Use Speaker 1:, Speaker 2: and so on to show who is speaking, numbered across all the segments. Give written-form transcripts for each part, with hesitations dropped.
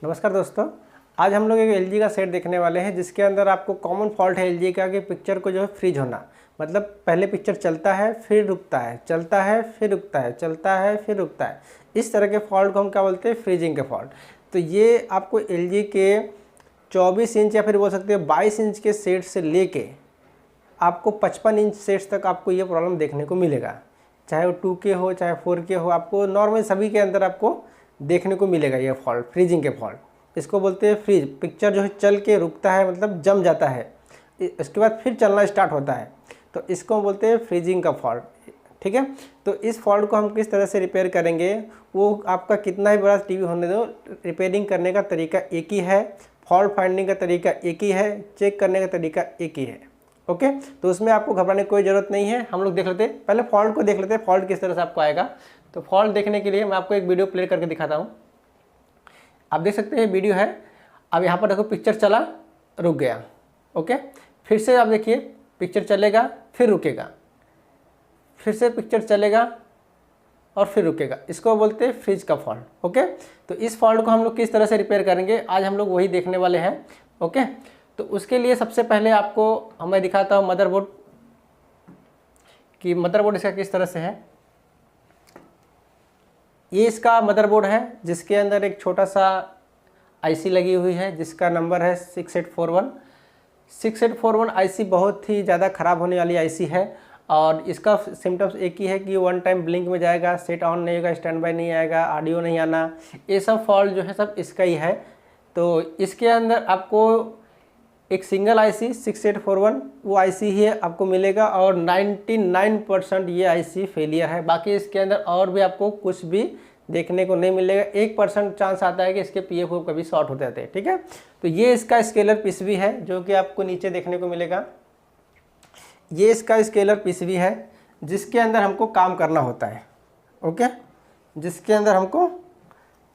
Speaker 1: नमस्कार दोस्तों, आज हम लोग एक एलजी का सेट देखने वाले हैं जिसके अंदर आपको कॉमन फॉल्ट है एलजी का कि पिक्चर को जो है फ्रीज होना। मतलब पहले पिक्चर चलता है फिर रुकता है, चलता है फिर रुकता है, चलता है फिर रुकता है। इस तरह के फॉल्ट को हम क्या बोलते हैं? फ्रीजिंग के फॉल्ट। तो ये आपको एलजी के 24 इंच या फिर बोल सकते हैं 22 इंच के सेट से लेके आपको 55 इंच सेट्स तक आपको ये प्रॉब्लम देखने को मिलेगा। चाहे वो 2K हो चाहे 4K हो, आपको नॉर्मल सभी के अंदर आपको देखने को मिलेगा ये फॉल्ट, फ्रीजिंग के फॉल्ट। इसको बोलते हैं फ्रीज। पिक्चर जो है चल के रुकता है, मतलब जम जाता है, इसके बाद फिर चलना स्टार्ट होता है, तो इसको बोलते हैं फ्रीजिंग का फॉल्ट। ठीक है, तो इस फॉल्ट को हम किस तरह से रिपेयर करेंगे, वो आपका कितना ही बड़ा टीवी होने दो, रिपेयरिंग करने का तरीका एक ही है, फॉल्ट फाइंडिंग का तरीका एक ही है, चेक करने का तरीका एक ही है। ओके, तो उसमें आपको घबराने की कोई ज़रूरत नहीं है। हम लोग देख लेते हैं, पहले फॉल्ट को देख लेते हैं, फॉल्ट किस तरह से आपको आएगा। तो फॉल्ट देखने के लिए मैं आपको एक वीडियो प्ले करके दिखाता हूँ। आप देख सकते हैं वीडियो है। अब यहाँ पर देखो पिक्चर चला, रुक गया। ओके, फिर से आप देखिए पिक्चर चलेगा फिर रुकेगा, फिर से पिक्चर चलेगा और फिर रुकेगा। इसको बोलते हैं फ्रीज का फॉल्ट। ओके, तो इस फॉल्ट को हम लोग किस तरह से रिपेयर करेंगे आज हम लोग वही देखने वाले हैं। ओके, तो उसके लिए सबसे पहले आपको मैं दिखाता हूँ मदरबोर्ड कि मदरबोर्ड इसका किस तरह से है। ये इसका मदरबोर्ड है जिसके अंदर एक छोटा सा आईसी लगी हुई है जिसका नंबर है 6841। 6841 आईसी बहुत ही ज़्यादा ख़राब होने वाली आईसी है और इसका सिम्टम्स एक ही है कि वन टाइम ब्लिंक में जाएगा, सेट ऑन नहीं होगा, स्टैंड बाई नहीं आएगा, ऑडियो नहीं आना, ये सब फॉल्ट जो है सब इसका ही है। तो इसके अंदर आपको एक सिंगल आईसी 6841 वो आईसी ही है आपको मिलेगा और 99% ये आईसी फेलियर है। बाकी इसके अंदर और भी आपको कुछ भी देखने को नहीं मिलेगा। 1% चांस आता है कि इसके पीएफ कभी शॉर्ट होते रहते हैं। ठीक है, तो ये इसका स्केलर पीसीबी है जो कि आपको नीचे देखने को मिलेगा। ये इसका स्केलर पीसीबी है जिसके अंदर हमको काम करना होता है। ओके, जिसके अंदर हमको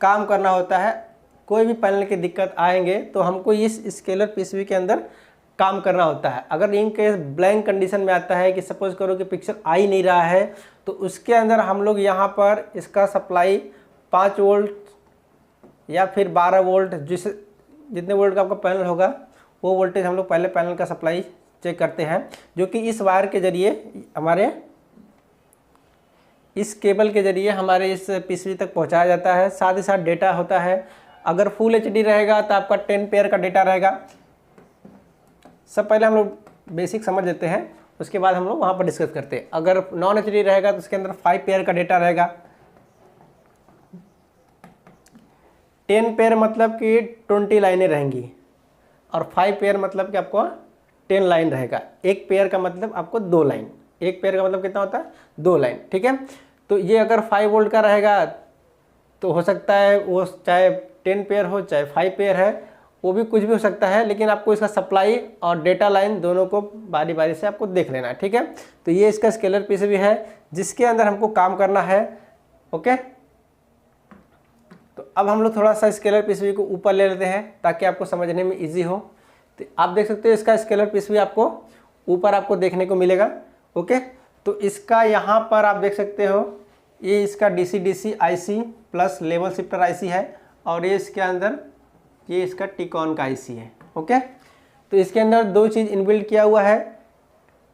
Speaker 1: काम करना होता है। कोई भी पैनल की दिक्कत आएंगे तो हमको इस स्केलर पीसीबी के अंदर काम करना होता है। अगर इन केस ब्लैंक कंडीशन में आता है कि सपोज करो कि पिक्चर आ ही नहीं रहा है, तो उसके अंदर हम लोग यहाँ पर इसका सप्लाई 5 वोल्ट या फिर 12 वोल्ट, जितने वोल्ट का आपका पैनल होगा वो वोल्टेज हम लोग पहले पैनल का सप्लाई चेक करते हैं, जो कि इस वायर के जरिए हमारे इस केबल के जरिए हमारे इस पीसीबी तक पहुँचाया जाता है। साथ ही साथ डेटा होता है। अगर फुल एचडी रहेगा तो आपका 10 पेयर का डेटा रहेगा। सब पहले हम लोग बेसिक समझ लेते हैं, उसके बाद हम लोग वहाँ पर डिस्कस करते हैं। अगर नॉन एचडी रहेगा तो उसके अंदर 5 पेयर का डेटा रहेगा। 10 पेयर मतलब कि 20 लाइनें रहेंगी और 5 पेयर मतलब कि आपको 10 लाइन रहेगा। एक पेयर का मतलब आपको 2 लाइन। एक पेयर का मतलब कितना होता है? 2 लाइन। ठीक है, तो ये अगर 5 वोल्ट का रहेगा तो हो सकता है वो चाहे 10 पेयर हो चाहे 5 पेयर है, वो भी कुछ भी हो सकता है, लेकिन आपको इसका सप्लाई और डेटा लाइन दोनों को बारी बारी से आपको देख लेना है। ठीक है, तो ये इसका स्केलर पीसीबी है जिसके अंदर हमको काम करना है। ओके, तो अब हम लोग थोड़ा सा स्केलर पीसीबी को ऊपर ले लेते हैं ताकि आपको समझने में ईजी हो। तो आप देख सकते हो इसका स्केलर पीसीबी आपको ऊपर आपको देखने को मिलेगा। ओके, तो इसका यहाँ पर आप देख सकते हो ये इसका DC IC plus level shifter IC है और ये इसके अंदर ये इसका टिकॉन का आईसी है। ओके, तो इसके अंदर 2 चीज़ इनबिल्ट किया हुआ है,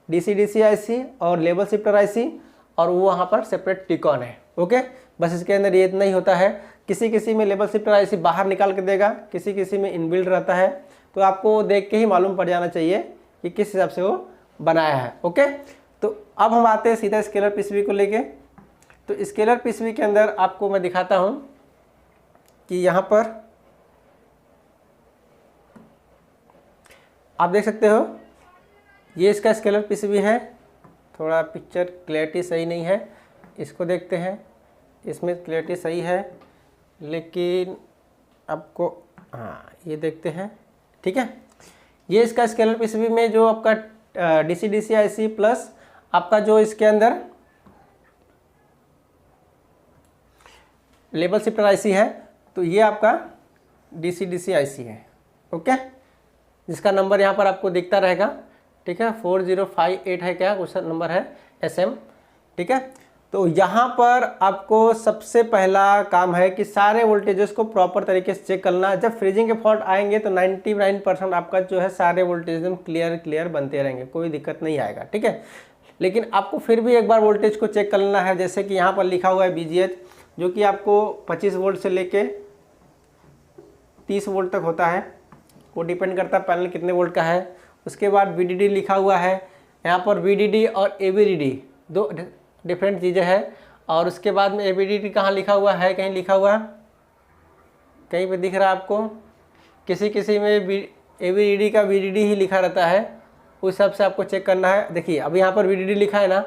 Speaker 1: डीसी आईसी और लेवल शिफ्टर आईसी, और वो वहाँ पर सेपरेट टिकॉन है। ओके, बस इसके अंदर ये इतना ही होता है। किसी में लेवल शिफ्टर आईसी बाहर निकाल के देगा, किसी में इनबिल्ट रहता है, तो आपको देख के ही मालूम पड़ जाना चाहिए कि किस हिसाब से वो बनाया है। ओके, तो अब हम आते हैं सीधा स्केलर पीसीबी को लेके। तो स्केलर पीसीबी के अंदर आपको मैं दिखाता हूँ कि यहाँ पर आप देख सकते हो ये इसका स्केलर पीसीबी है। थोड़ा पिक्चर क्लैरिटी सही नहीं है, इसको देखते हैं। इसमें क्लैरिटी सही है लेकिन आपको ये देखते हैं। ठीक है, ये इसका स्केलर पीसीबी में जो आपका डीसी आईसी प्लस आपका जो इसके अंदर लेवल शिफ्टर आईसी है, तो ये आपका डीसी आईसी है। ओके, जिसका नंबर यहाँ पर आपको दिखता रहेगा। ठीक है, 4058 है क्या कुछ नंबर है SM। ठीक है, तो यहाँ पर आपको सबसे पहला काम है कि सारे वोल्टेजेस को प्रॉपर तरीके से चेक करना। जब फ्रीजिंग के फॉल्ट आएंगे तो 99% आपका जो है सारे वोल्टेज एकदम क्लियर बनते रहेंगे, कोई दिक्कत नहीं आएगा, ठीक है। लेकिन आपको फिर भी एक बार वोल्टेज को चेक करना है। जैसे कि यहाँ पर लिखा हुआ है VGH, जो कि आपको 25 वोल्ट से लेके 30 वोल्ट तक होता है, वो डिपेंड करता है पैनल कितने वोल्ट का है। उसके बाद VDD लिखा हुआ है, यहाँ पर VDD और AVDD दो डिफरेंट चीज़ें हैं। और उसके बाद में AVDD कहाँ लिखा हुआ है, कहीं लिखा हुआ है, कहीं पे दिख रहा है आपको? किसी में AVDD का VDD ही लिखा रहता है, उस हिसाब से आपको चेक करना है। देखिए अब यहाँ पर VDD लिखा है ना,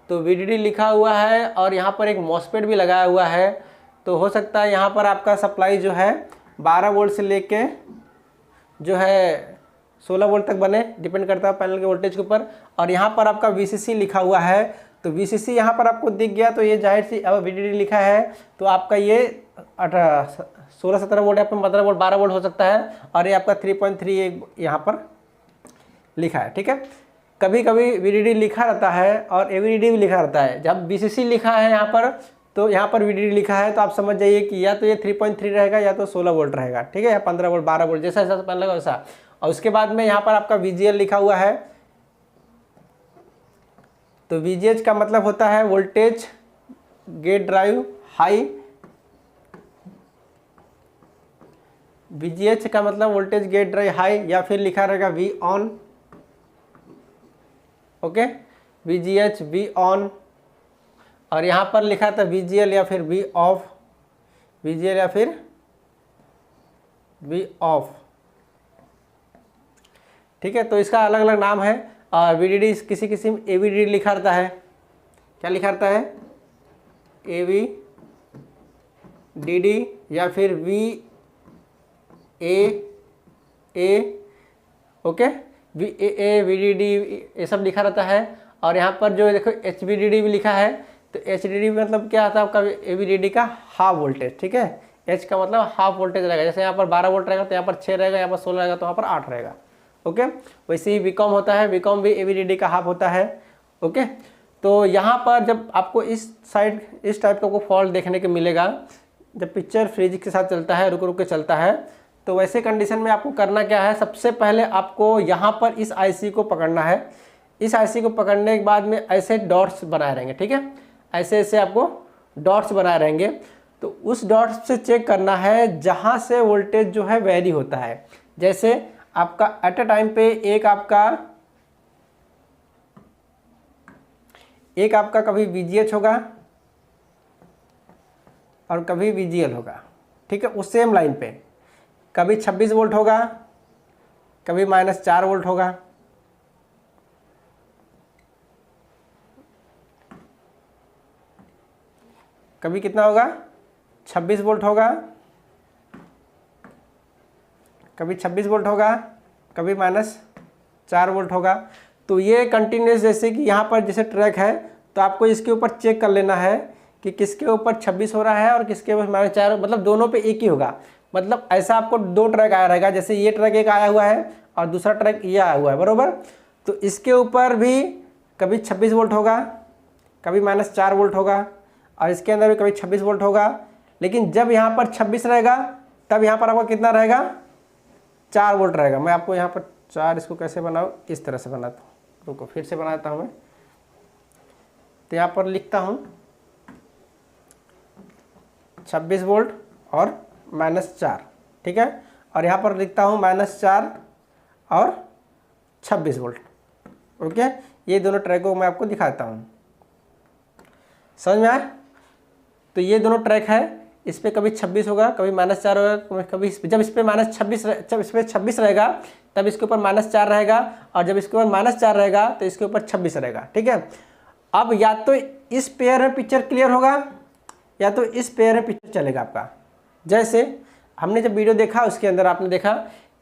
Speaker 1: तो VDD लिखा हुआ है और यहाँ पर एक मॉसफेट भी लगाया हुआ है। तो हो सकता है यहाँ पर आपका सप्लाई जो है 12 वोल्ट से लेके जो है 16 वोल्ट तक बने, डिपेंड करता है पैनल के वोल्टेज के ऊपर। और यहाँ पर आपका VCC लिखा हुआ है, तो VCC यहाँ पर आपको दिख गया, तो ये जाहिर सी, अब VDD लिखा है तो आपका ये 16-17 वोल्ट, यहाँ पर 15 वोल्ट 12 वोल्ट हो सकता है। और ये आपका 3.3 यहाँ पर लिखा है, ठीक है। कभी कभी VDD लिखा रहता है और AVDD भी लिखा रहता है। जब VCC लिखा है यहाँ पर, तो यहाँ पर VDD लिखा है, तो आप समझ जाइए कि या तो ये 3.3 रहेगा या तो 16 वोल्ट रहेगा, ठीक है, या 15 वोल्ट 12 वोल्ट, जैसा जैसा पैनल लगा वैसा। और उसके बाद में यहाँ पर आपका VGL लिखा हुआ है, तो VGH का मतलब होता है voltage gate drive high. VGH का मतलब वोल्टेज गेट ड्राइव हाई, या फिर लिखा रहेगा V on, okay, VGH V on. और यहाँ पर लिखा था VGL या फिर V ऑफ, VGL या फिर V ऑफ, ठीक है। तो इसका अलग अलग नाम है। और VDD किसी में AVDD लिखा रहता है, क्या लिखा रहता है, AVDD या फिर VAA, ओके, VAA VDD ये सब लिखा रहता है। और यहाँ पर जो देखो HVDD भी लिखा है, तो HDD मतलब क्या आता है आपका, AVDD का हाफ वोल्टेज, ठीक है। H का मतलब हाफ वोल्टेज रहेगा, जैसे यहाँ पर 12 वोल्ट रहेगा तो यहाँ पर 6 रहेगा, यहाँ पर 16 रहेगा तो यहाँ पर 8 रहेगा, ओके। वैसे ही VCOM होता है, VCOM भी AVDD का हाफ होता है, ओके। तो यहाँ पर जब आपको इस साइड इस टाइप का कोई फॉल्ट देखने को मिलेगा, जब पिक्चर फ्रीज के साथ चलता है, रुक रुक के चलता है, तो वैसे कंडीशन में आपको करना क्या है, सबसे पहले आपको यहाँ पर इस IC को पकड़ना है। इस IC को पकड़ने के बाद में ऐसे डॉट्स बनाए रहेंगे, ठीक है, ऐसे ऐसे आपको डॉट्स बनाए रहेंगे। तो उस डॉट्स से चेक करना है जहाँ से वोल्टेज जो है वेरी होता है। जैसे आपका एट अ टाइम पे एक आपका कभी VGH होगा और कभी VGL होगा, ठीक है, उस सेम लाइन पे। कभी 26 वोल्ट होगा, कभी -4 वोल्ट होगा, कभी कितना होगा, 26 वोल्ट होगा, कभी 26 वोल्ट होगा, कभी -4 वोल्ट होगा। तो ये कंटिन्यूस, जैसे कि यहाँ पर जैसे ट्रैक है, तो आपको इसके ऊपर चेक कर लेना है कि किसके ऊपर 26 हो रहा है और किसके ऊपर -4, मतलब दोनों पे एक ही होगा। मतलब ऐसा आपको 2 ट्रैक आया रहेगा, जैसे ये ट्रैक एक आया हुआ है और दूसरा ट्रैक ये आया हुआ है, बरोबर। तो इसके ऊपर भी कभी 26 वोल्ट होगा, कभी -4 वोल्ट होगा, और इसके अंदर भी कभी 26 वोल्ट होगा। लेकिन जब यहाँ पर 26 रहेगा, तब यहाँ पर आपका कितना रहेगा, 4 वोल्ट रहेगा। मैं आपको यहाँ पर 4, इसको कैसे बनाऊँ, इस तरह से बनाता हूँ, रुको फिर से बनाता हूँ मैं। तो यहाँ पर लिखता हूँ 26 वोल्ट और -4, ठीक है, और यहाँ पर लिखता हूँ -4 और 26 वोल्ट, ओके। ये दोनों ट्रैक को मैं आपको दिखाता हूँ, समझ में आया। तो ये दोनों ट्रैक है, इस पर कभी 26 होगा, कभी -4 होगा, कभी जब इस पर -26 रहेगा तब इसके ऊपर -4 रहेगा, और जब इसके ऊपर -4 रहेगा तो इसके ऊपर 26 रहेगा, ठीक है। अब या तो इस पेयर में पिक्चर क्लियर होगा या तो इस पेयर में पिक्चर चलेगा आपका। जैसे हमने जब वीडियो देखा उसके अंदर आपने देखा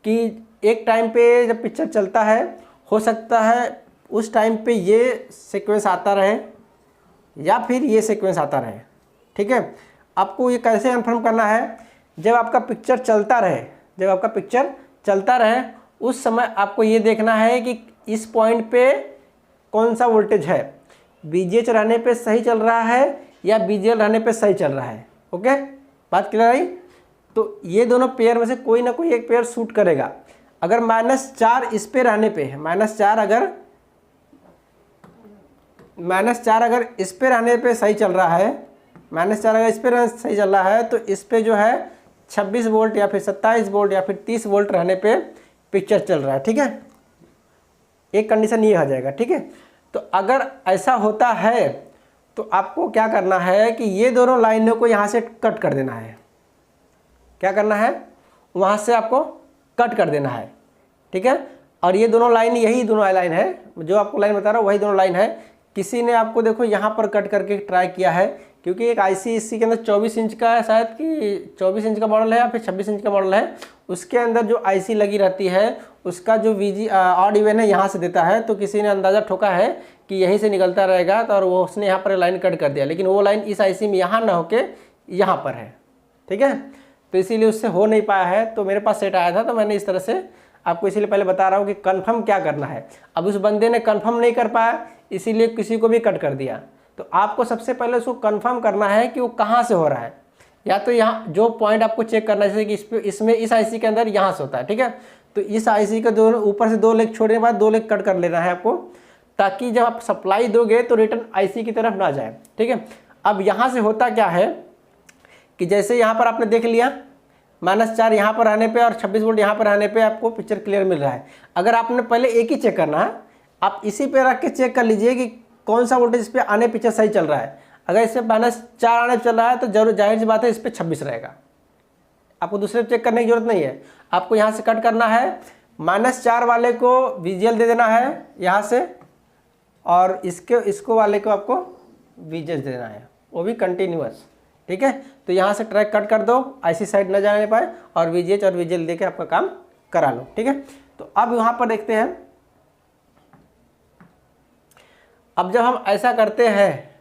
Speaker 1: कि एक टाइम पे जब पिक्चर चलता है, हो सकता है उस टाइम पे ये सीक्वेंस आता रहे या फिर ये सीक्वेंस आता रहे, ठीक है। आपको ये कैसे कन्फर्म करना है, जब आपका पिक्चर चलता रहे, उस समय आपको ये देखना है कि इस पॉइंट पे कौन सा वोल्टेज है। VGH रहने पे सही चल रहा है या VGL रहने पे सही चल रहा है। ओके, बात क्लियर आई। तो ये दोनों पेयर में से कोई ना कोई एक पेयर सूट करेगा। अगर -4 इस पे रहने पे है, -4 अगर इस पे रहने पे सही चल रहा है, -4 अगर इस पे सही चल रहा है, तो इस पे जो है 26 वोल्ट या फिर 27 वोल्ट या फिर 30 वोल्ट रहने पे पिक्चर चल रहा है। ठीक है, एक कंडीशन ये आ जाएगा। ठीक है, तो अगर ऐसा होता है तो आपको क्या करना है कि ये दोनों लाइनों को यहाँ से कट कर देना है। क्या करना है, वहाँ से आपको कट कर देना है। ठीक है, और ये दोनों लाइन, यही दोनों लाइन है जो आपको लाइन बता रहा हूँ, वही दोनों लाइन है। किसी ने आपको देखो यहाँ पर कट करके ट्राई किया है, क्योंकि एक IC इसी के अंदर 24 इंच का है, शायद कि 24 इंच का मॉडल है या फिर 26 इंच का मॉडल है। उसके अंदर जो IC लगी रहती है उसका जो ऑड इवन है यहाँ से देता है। तो किसी ने अंदाज़ा ठोका है कि यहीं से निकलता रहेगा, तो और वो उसने यहाँ पर लाइन कट कर दिया, लेकिन वो लाइन इस IC में यहाँ ना होके यहाँ पर है। ठीक है, तो इसीलिए उससे हो नहीं पाया है। तो मेरे पास सेट आया था, तो मैंने इस तरह से आपको इसीलिए पहले बता रहा हूँ कि कंफर्म क्या करना है। अब उस बंदे ने कंफर्म नहीं कर पाया, इसीलिए किसी को भी कट कर दिया। तो आपको सबसे पहले उसको कंफर्म करना है कि वो कहाँ से हो रहा है। या तो यहाँ जो पॉइंट आपको चेक करना है, जैसे कि इसमें इस IC के अंदर यहाँ से होता है। ठीक है, तो इस IC का दोनों ऊपर से 2 लेग छोड़ने के बाद 2 लेग कट कर लेना है आपको, ताकि जब आप सप्लाई दोगे तो रिटर्न IC की तरफ ना जाए। ठीक है, अब यहाँ से होता क्या है कि जैसे यहाँ पर आपने देख लिया, -4 यहाँ पर रहने पे और 26 वोल्ट यहाँ पर रहने पे आपको पिक्चर क्लियर मिल रहा है। अगर आपने पहले एक ही चेक करना है, आप इसी पे रख के चेक कर लीजिए कि कौन सा वोल्टेज इस पे आने पिक्चर सही चल रहा है। अगर इस पे -4 आने पे चल रहा है तो जरूर जाहिर सी बात है इस पे 26 रहेगा। आपको दूसरे चेक करने की जरूरत नहीं है, आपको यहाँ से कट करना है, -4 वाले को VGL दे देना है यहाँ से, और इसको वाले को आपको VGH देना है, वो भी कंटिन्यूअस। ठीक है, तो यहाँ से ट्रैक कट कर दो, IC साइड न जाने पाए, और VGH और VGL दे के आपका काम करा लो। ठीक है, तो अब यहाँ पर देखते हैं, अब जब हम ऐसा करते हैं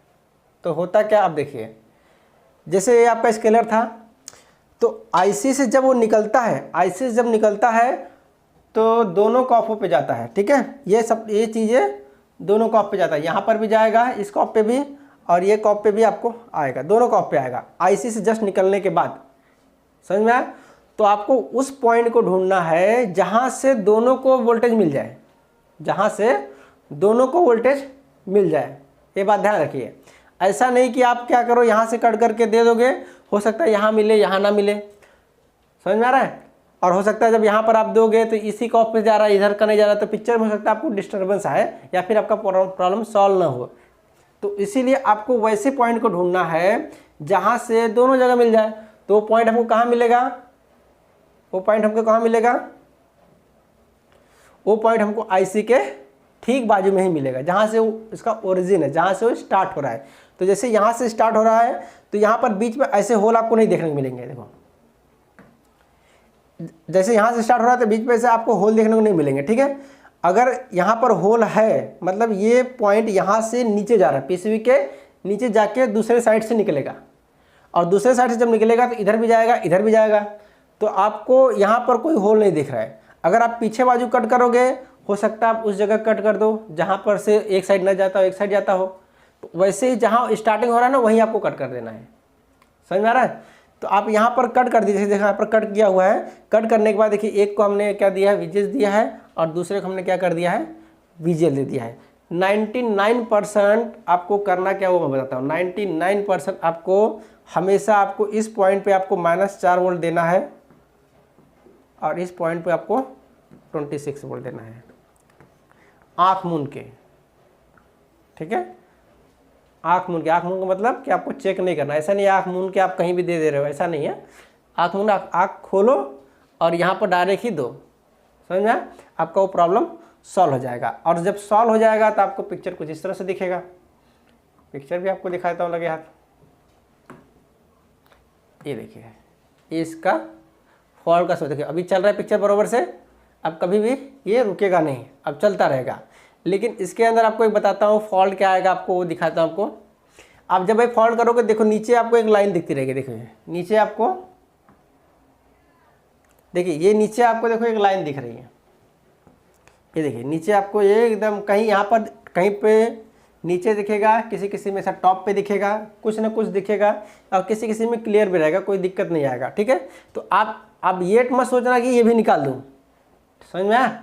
Speaker 1: तो होता क्या, अब देखिए जैसे ये आपका स्केलर था, तो IC से जब वो निकलता है, IC से जब निकलता है तो दोनों कॉपों पे जाता है। ठीक है, ये चीज़ें दोनों कॉप पे जाता है, यहाँ पर भी जाएगा इस कॉप पे भी, और ये कॉप पे भी आपको आएगा, दोनों कॉप पे आएगा IC से जस्ट निकलने के बाद। समझ में आया? तो आपको उस पॉइंट को ढूंढना है जहाँ से दोनों को वोल्टेज मिल जाए, जहाँ से दोनों को वोल्टेज मिल जाए। ये बात ध्यान रखिए, ऐसा नहीं कि आप क्या करो यहाँ से कट करके दे दोगे, हो सकता है यहाँ मिले यहाँ ना मिले। समझ में आ रहा है? और हो सकता है जब यहाँ पर आप दोगे तो इसी कॉप पे जा रहा है, इधर का नहीं जा रहा, तो पिक्चर में हो सकता है आपको डिस्टर्बेंस आए या फिर आपका प्रॉब्लम सॉल्व ना हो। तो इसीलिए आपको वैसे पॉइंट को ढूंढना है जहाँ से दोनों जगह मिल जाए। तो वो पॉइंट हमको कहाँ मिलेगा, वो पॉइंट हमको कहाँ मिलेगा, वो पॉइंट हमको IC के ठीक बाजू में ही मिलेगा, जहाँ से वो इसका ओरिजिन है, जहाँ से वो स्टार्ट हो रहा है। तो जैसे यहाँ से स्टार्ट हो रहा है तो यहाँ पर बीच में ऐसे होल आपको नहीं देखने को मिलेंगे। देखो जैसे यहाँ से स्टार्ट हो रहा है तो बीच में से आपको होल देखने को नहीं मिलेंगे। ठीक है, अगर यहाँ पर होल है मतलब ये पॉइंट यहाँ से नीचे जा रहा है, PCB के नीचे जाके दूसरे साइड से निकलेगा, और दूसरे साइड से जब निकलेगा तो इधर भी जाएगा इधर भी जाएगा। तो आपको यहाँ पर कोई होल नहीं दिख रहा है। अगर आप पीछे बाजू कट करोगे, हो सकता है आप उस जगह कट कर दो जहाँ पर से एक साइड न जाता हो एक साइड जाता हो। तो वैसे ही जहाँ स्टार्टिंग हो रहा है ना, वहीं आपको कट कर देना है। समझ में आ रहा है? तो आप यहाँ पर कट कर दीजिए, देखिए यहाँ पर कट किया हुआ है। कट करने के बाद देखिए एक को हमने क्या दिया है, VGH दिया है, और दूसरे को हमने क्या कर दिया है, VGL दे दिया है। 99% आपको करना क्या वो मैं बताता हूँ। 99% आपको हमेशा आपको इस पॉइंट पे आपको -4 वोल्ट देना है, और इस पॉइंट पे आपको 26 वोल्ट देना है, आँख मूंद के। ठीक है, आँख मूंद के। आँख मूंद का मतलब कि आपको चेक नहीं करना, ऐसा नहीं आँख मूंद के आप कहीं भी दे रहे हो, ऐसा नहीं है। आँख मूंद, आँख खोलो और यहाँ पर डायरेक्ट ही दो। समझ में आया? आपका वो प्रॉब्लम सॉल्व हो जाएगा। और जब सॉल्व हो जाएगा तो आपको पिक्चर कुछ इस तरह से दिखेगा। पिक्चर भी आपको दिखाता हूँ, लगे हाथ। ये देखिए, ये इसका फॉल्ट का सोच, देखिए अभी चल रहा है पिक्चर बराबर से, अब कभी भी ये रुकेगा नहीं, अब चलता रहेगा। लेकिन इसके अंदर आपको एक बताता हूँ फॉल्ट क्या आएगा, आपको वो दिखाता हूँ आपको। आप जब ये फॉल्ट करोगे, देखो नीचे आपको एक लाइन दिखती रहेगी। देखिए नीचे आपको, देखिए ये नीचे आपको देखो एक लाइन दिख रही है। ये देखिए नीचे आपको ये एकदम कहीं यहाँ पर कहीं पे नीचे दिखेगा, किसी किसी में सब टॉप पे दिखेगा, कुछ ना कुछ दिखेगा, और किसी किसी में क्लियर भी रहेगा, कोई दिक्कत नहीं आएगा। ठीक है, तो आप ये मत सोचना कि ये भी निकाल दूँ, समझ में आया?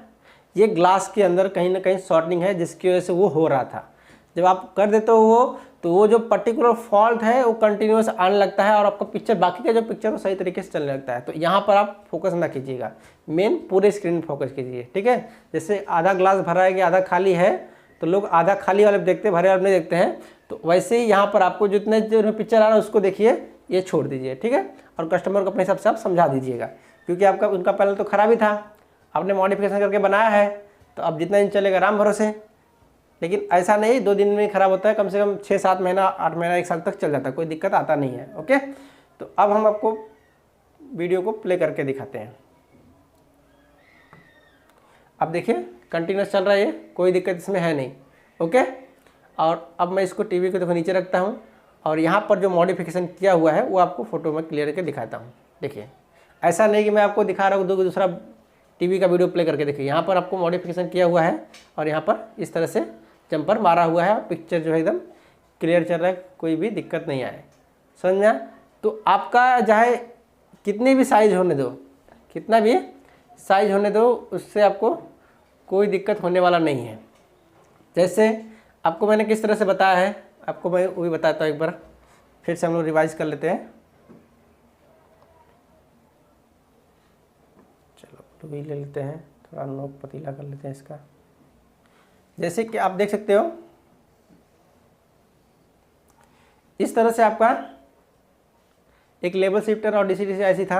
Speaker 1: ये ग्लास के अंदर कहीं ना कहीं शॉर्टनिंग है जिसकी वजह से वो हो रहा था। जब आप कर देते हो वो, तो वो जो पर्टिकुलर फॉल्ट है वो कंटिन्यूस आने लगता है और आपका पिक्चर, बाकी का जो पिक्चर वो सही तरीके से चलने लगता है। तो यहाँ पर आप फोकस ना कीजिएगा, मेन पूरे स्क्रीन में फोकस कीजिए। ठीक है, जैसे आधा ग्लास भरा है कि आधा खाली है, तो लोग आधा खाली वाले देखते हैं, भरे वाले नहीं देखते हैं। तो वैसे ही यहाँ पर आपको जितने जो पिक्चर आ रहा है उसको देखिए, ये छोड़ दीजिए। ठीक है, और कस्टमर को अपने हिसाब से आप समझा दीजिएगा, क्योंकि आपका उनका पैनल तो खराब ही था, आपने मॉडिफिकेशन करके बनाया है, तो अब जितना दिन चलेगा राम भरोसे। लेकिन ऐसा नहीं 2 दिन में ख़राब होता है, कम से कम 6-7 महीना, 8 महीना, 1 साल तक चल जाता है, कोई दिक्कत आता नहीं है। ओके, तो अब हम आपको वीडियो को प्ले करके दिखाते हैं। अब देखिए कंटिन्यूस चल रहा है, ये कोई दिक्कत इसमें है नहीं। ओके, और अब मैं इसको टीवी को देखो नीचे रखता हूँ और यहाँ पर जो मॉडिफिकेशन किया हुआ है वो आपको फोटो में क्लियर करके दिखाता हूँ। देखिए, ऐसा नहीं कि मैं आपको दिखा रहा हूँ दूसरा टीवी का वीडियो प्ले करके। देखिए यहाँ पर आपको मॉडिफिकेशन किया हुआ है और यहाँ पर इस तरह से जंपर मारा हुआ है, पिक्चर जो है एकदम क्लियर चल रहा है, कोई भी दिक्कत नहीं आए। समझ में आया? तो आपका चाहे कितनी भी साइज होने दो, कितना भी साइज होने दो, उससे आपको कोई दिक्कत होने वाला नहीं है। जैसे आपको मैंने किस तरह से बताया है, आपको मैं वो भी बताता हूँ, एक बार फिर से हम लोग रिवाइज कर लेते हैं। चलो तो भी ले लेते हैं, थोड़ा नोक पतीला कर लेते हैं इसका। जैसे कि आप देख सकते हो इस तरह से आपका एक लेवल शिफ्टर और DC-DC ऐसी था,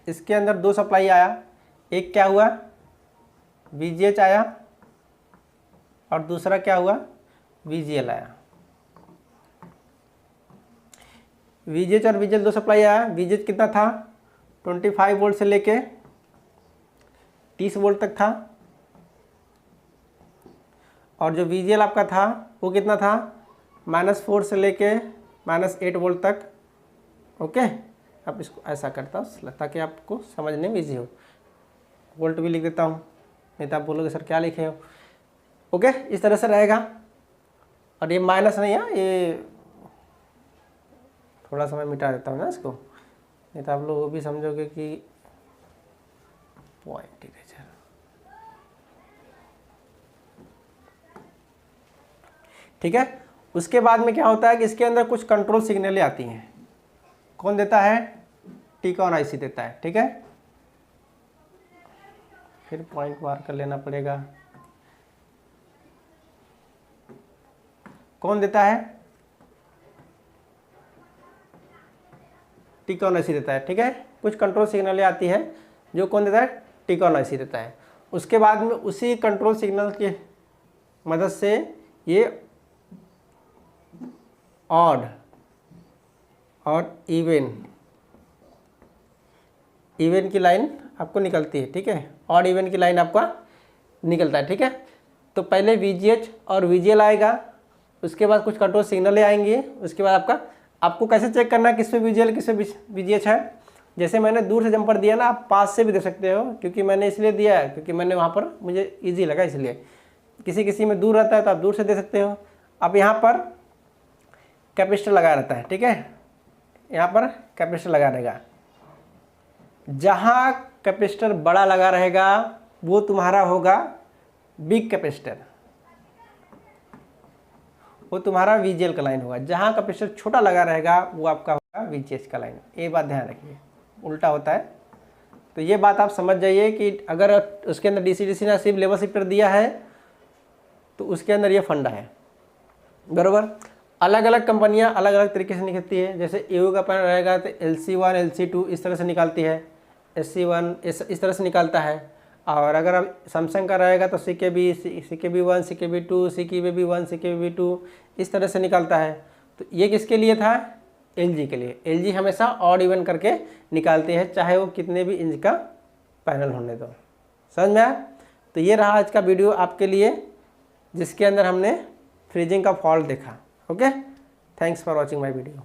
Speaker 1: इसके अंदर 2 सप्लाई आया, एक क्या हुआ VGH आया और दूसरा क्या हुआ VGL आया। VGH और VGL 2 सप्लाई आया। VGH कितना था 25 वोल्ट से लेके 30 वोल्ट तक था, और जो VGL आपका था वो कितना था -4 से लेके -8 वोल्ट तक। ओके, अब इसको ऐसा करता हूँ ताकि आपको समझने में ईजी हो। वोल्ट भी लिख देता हूँ, नहीं तो आप बोलोगे सर क्या लिखे हो। ओके, इस तरह से रहेगा, और ये माइनस नहीं है, ये थोड़ा सा मैं मिटा देता हूँ ना इसको, नहीं तो आप लोग वो भी समझोगे कि पॉइंट। ठीक है, ठीक है। उसके बाद में क्या होता है कि इसके अंदर कुछ कंट्रोल सिग्नलें आती हैं। कौन देता है? टीकॉन IC देता है। ठीक है, फिर पॉइंट मार कर लेना पड़ेगा। कौन देता है? टीकॉन IC देता है। ठीक है, कुछ कंट्रोल सिग्नलें आती है जो कौन देता है? टीकॉन IC देता है। उसके बाद में उसी कंट्रोल सिग्नल की मदद से ये ऑड और इवन की लाइन आपको निकलती है। ठीक है, ऑड इवन की लाइन आपका निकलता है। ठीक है, तो पहले VGH और VGL आएगा, उसके बाद कुछ कंट्रोल सिग्नलें आएंगी, उसके बाद आपको कैसे चेक करना है किस पे VGL किस पे VGH है। जैसे मैंने दूर से जंपर दिया ना, आप पास से भी दे सकते हो, क्योंकि मैंने इसलिए दिया है क्योंकि मैंने वहाँ पर मुझे ईजी लगा, इसलिए। किसी किसी में दूर रहता है तो आप दूर से दे सकते हो। अब यहाँ पर कैपेसिटर लगा रहता है। ठीक है, यहाँ पर कैपेसिटर लगा रहेगा, जहाँ कैपेसिटर बड़ा लगा रहेगा वो तुम्हारा होगा बिग कैपेसिटर, वो तुम्हारा VGL का लाइन होगा। जहाँ कैपेसिटर छोटा लगा रहेगा वो आपका होगा VGH का लाइन। ये बात ध्यान रखिए, उल्टा होता है। तो ये बात आप समझ जाइए कि अगर उसके अंदर DC-DC ना सिर्फ लेवल शिफ्टर दिया है तो उसके अंदर ये फंडा है, बराबर। अलग अलग कंपनियां अलग अलग तरीके से निकलती है। जैसे EU का पैनल रहेगा तो LC1 LC2 इस तरह से निकालती है, SC1 इस तरह से निकालता है, और अगर अब सैमसंग का रहेगा तो CKB1 CKB2 CKB1 CKB2 इस तरह से निकालता है। तो ये किसके लिए था? LG के लिए। LG हमेशा ऑड इवन करके निकालते हैं, चाहे वो कितने भी इंच का पैनल होने दो। समझ में आया? तो ये रहा आज का वीडियो आपके लिए, जिसके अंदर हमने फ्रीजिंग का फॉल्ट देखा। Okay, thanks for watching my video.